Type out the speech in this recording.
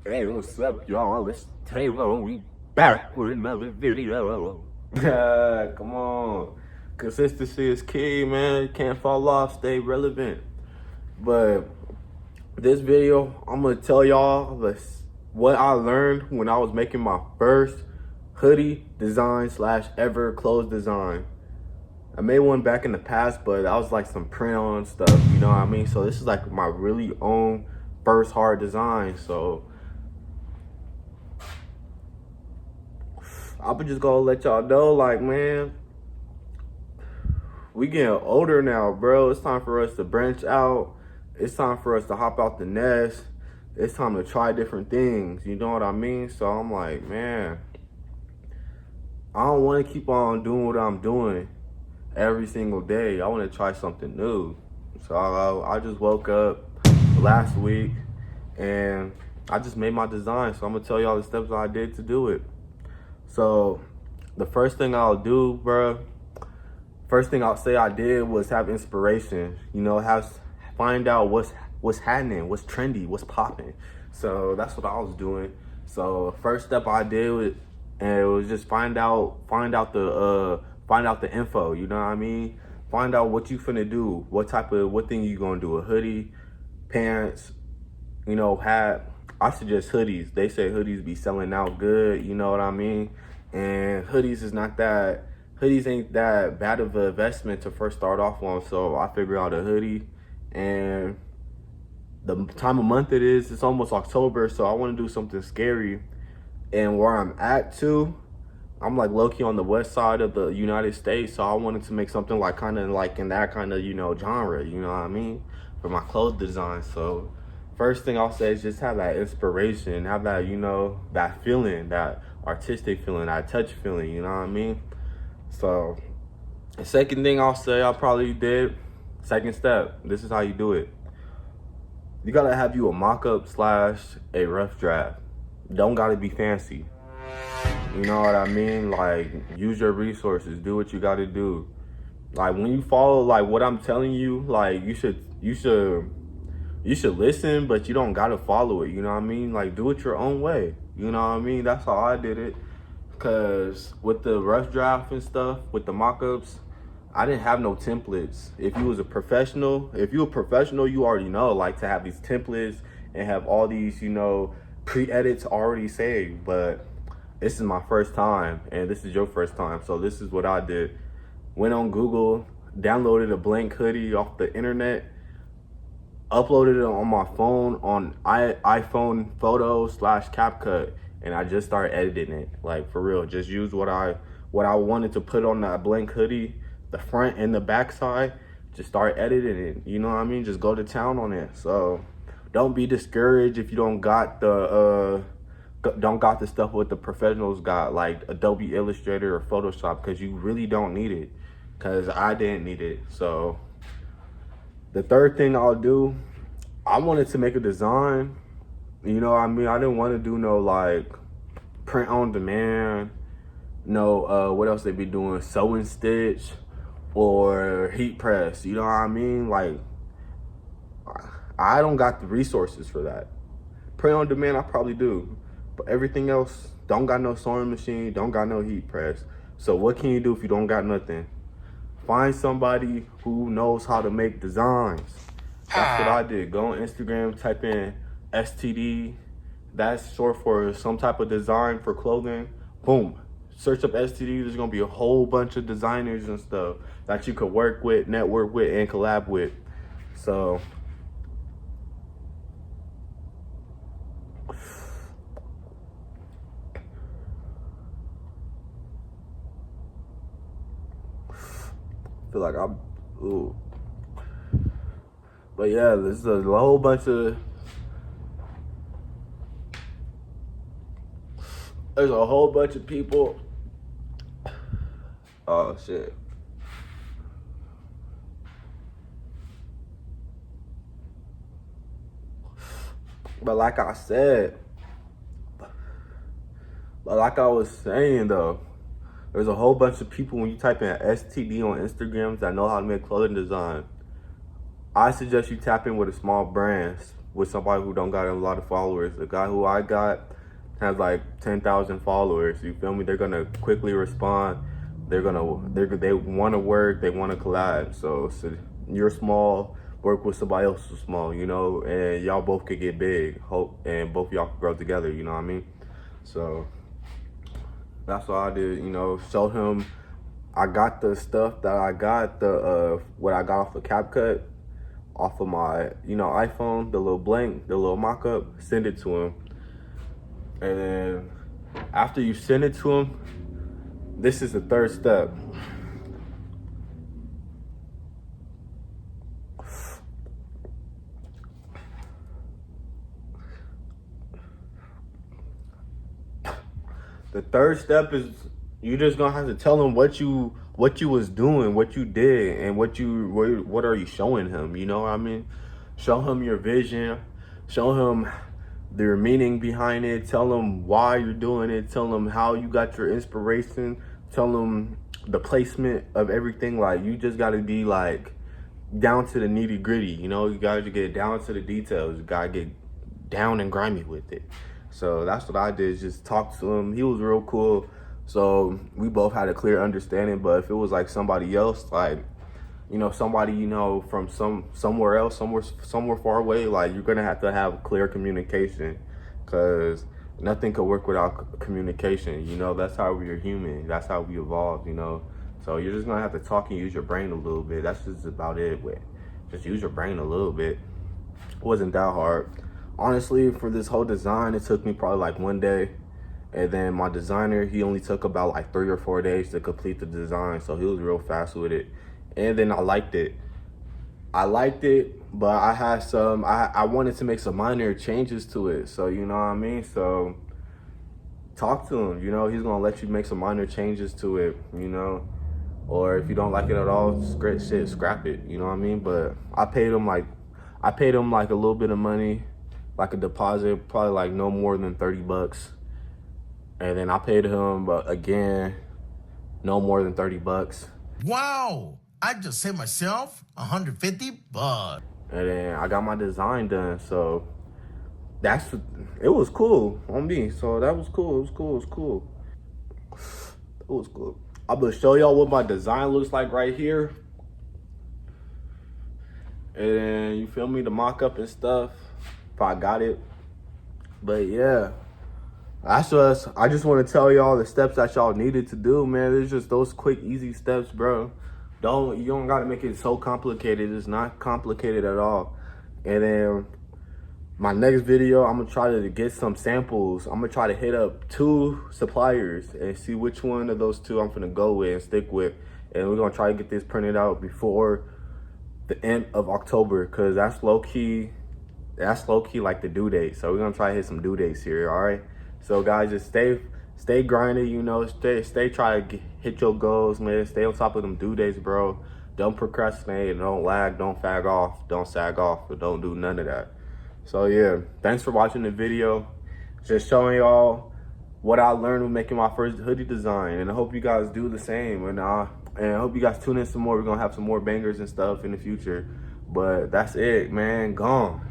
Hey, what's up, y'all? Today we're back with another video. Come on. Consistency is key, man. You can't fall off, stay relevant. But this video, I'm gonna tell y'all what I learned when I was making my first hoodie design slash ever clothes design. I made one back in the past, but I was like some print on stuff, you know what I mean? So this is like my really own first hard design. So I'm just gonna let y'all know, like, man, we getting older now, bro. It's time for us to branch out. It's time for us to hop out the nest. It's time to try different things. You know what I mean? So I'm like, man, I don't want to keep on doing what I'm doing every single day. I want to try something new. So I just woke up last week and I just made my design. So I'm gonna tell y'all the steps I did to do it. So the first thing I'll do, bro, first thing I'll say I did was have inspiration. You know, find out what's happening, what's trendy, what's popping. So that's what I was doing. So first step I did was just find out the info. You know what I mean? Find out what you finna do. What thing you gonna do? A hoodie, pants, you know, hat. I suggest hoodies. They say hoodies be selling out good. You know what I mean? And hoodies ain't that bad of an investment to first start off on. So I figured out a hoodie, and the time of month it's almost October, so I want to do something scary. And where I'm at too, I'm like low-key on the west side of the United States, so I wanted to make something like kind of like in that kind of, you know, genre, you know what I mean, for my clothes design. So first thing I'll say is just have that inspiration, have that, you know, that feeling, that artistic feeling, that touch feeling, you know what I mean? So the second thing I'll say I probably did, second step, this is how you do it. You gotta have you a mock-up slash a rough draft. Don't gotta be fancy. You know what I mean? Like, use your resources, do what you gotta do. Like, when you follow like what I'm telling you, like you should listen, but you don't gotta follow it, you know what I mean? Like, do it your own way. You know what I mean? That's how I did it. Cause with the rough draft and stuff, with the mock-ups, I didn't have no templates. If you a professional, you already know, like, to have these templates and have all these, you know, pre-edits already saved. But this is my first time, and this is your first time. So this is what I did. Went on Google, downloaded a blank hoodie off the internet, uploaded it on my phone on iPhone Photos slash CapCut, and I just started editing it. Like, for real, just use what I wanted to put on that blank hoodie, the front and the back side. Just start editing it. You know what I mean? Just go to town on it. So don't be discouraged if you don't got the stuff what the professionals got, like Adobe Illustrator or Photoshop, because you really don't need it. Because I didn't need it. So the third thing I'll do, I wanted to make a design. You know what I mean? I didn't want to do no like print on demand. No, what else they be doing? Sew and stitch or heat press. You know what I mean? Like, I don't got the resources for that. Print on demand, I probably do. But everything else, don't got no sewing machine, don't got no heat press. So what can you do if you don't got nothing? Find somebody who knows how to make designs. That's what I did. Go on Instagram, type in STD. That's short for some type of design for clothing. Boom. Search up STD. There's gonna be a whole bunch of designers and stuff that you could work with, network with, and collab with. So I feel like ooh. But yeah, there's a whole bunch of people. Oh shit. But like I said, like I was saying though, there's a whole bunch of people when you type in STD on Instagram that know how to make clothing design. I suggest you tap in with a small brands. with somebody who don't got a lot of followers. The guy who I got has like 10,000 followers. You feel me? They're gonna quickly respond. They want to work. They want to collab. So you're small. Work with somebody else who's small. You know, and y'all both could get big. Hope and both of y'all could grow together. You know what I mean? So that's what I did. You know, show him. I got the stuff that I got, what I got off of CapCut, off of my, iPhone, the little blank, the little mock-up, send it to him. And then after you send it to him, this is the third step. The third step is you just gonna have to tell him what you was doing, what you did, and what are you showing him. You know what I mean? Show him your vision, show him their meaning behind it, tell him why you're doing it, tell him how you got your inspiration, tell him the placement of everything. Like, you just gotta be like down to the nitty gritty. You know, you gotta get down to the details. You gotta get down and grimy with it. So that's what I did, just talk to him. He was real cool. So we both had a clear understanding. But if it was like somebody else, like, somebody, from somewhere else, somewhere far away, like, you're gonna have to have clear communication, because nothing could work without communication. That's how we're human. That's how we evolved, So you're just gonna have to talk and use your brain a little bit. That's just about it. Just use your brain a little bit. It wasn't that hard. Honestly, for this whole design, it took me probably like 1 day. And then my designer, he only took about like 3 or 4 days to complete the design. So he was real fast with it. And then I liked it. But I had I wanted to make some minor changes to it. So, you know what I mean? So talk to him, he's gonna let you make some minor changes to it, or if you don't like it at all, scrap it, you know what I mean? But I paid him like a little bit of money, like a deposit, probably like no more than $30. And then I paid him, again, no more than $30. Wow, I just saved myself $150. And then I got my design done. So it was cool on me. So that was cool. It was cool. I'm gonna show y'all what my design looks like right here. And then, you feel me, the mock-up and stuff, if I got it. But yeah, I just want to tell y'all the steps that y'all needed to do, man. It's just those quick, easy steps, bro. You don't gotta make it so complicated. It's not complicated at all. And then my next video, I'm gonna try to get some samples. I'm gonna try to hit up 2 suppliers and see which one of those 2 I'm gonna go with and stick with. And we're gonna try to get this printed out before the end of October, because that's low key like the due date. So we're gonna try to hit some due dates here. All right, so guys, just stay grinding, stay try to hit your goals, man. Stay on top of them due dates, bro. Don't procrastinate, don't lag, don't fag off, don't sag off, but don't do none of that. So yeah, thanks for watching the video. Just showing y'all what I learned with making my first hoodie design, and I hope you guys do the same. And I hope you guys tune in some more. We're gonna have some more bangers and stuff in the future. But that's it, man. Gone.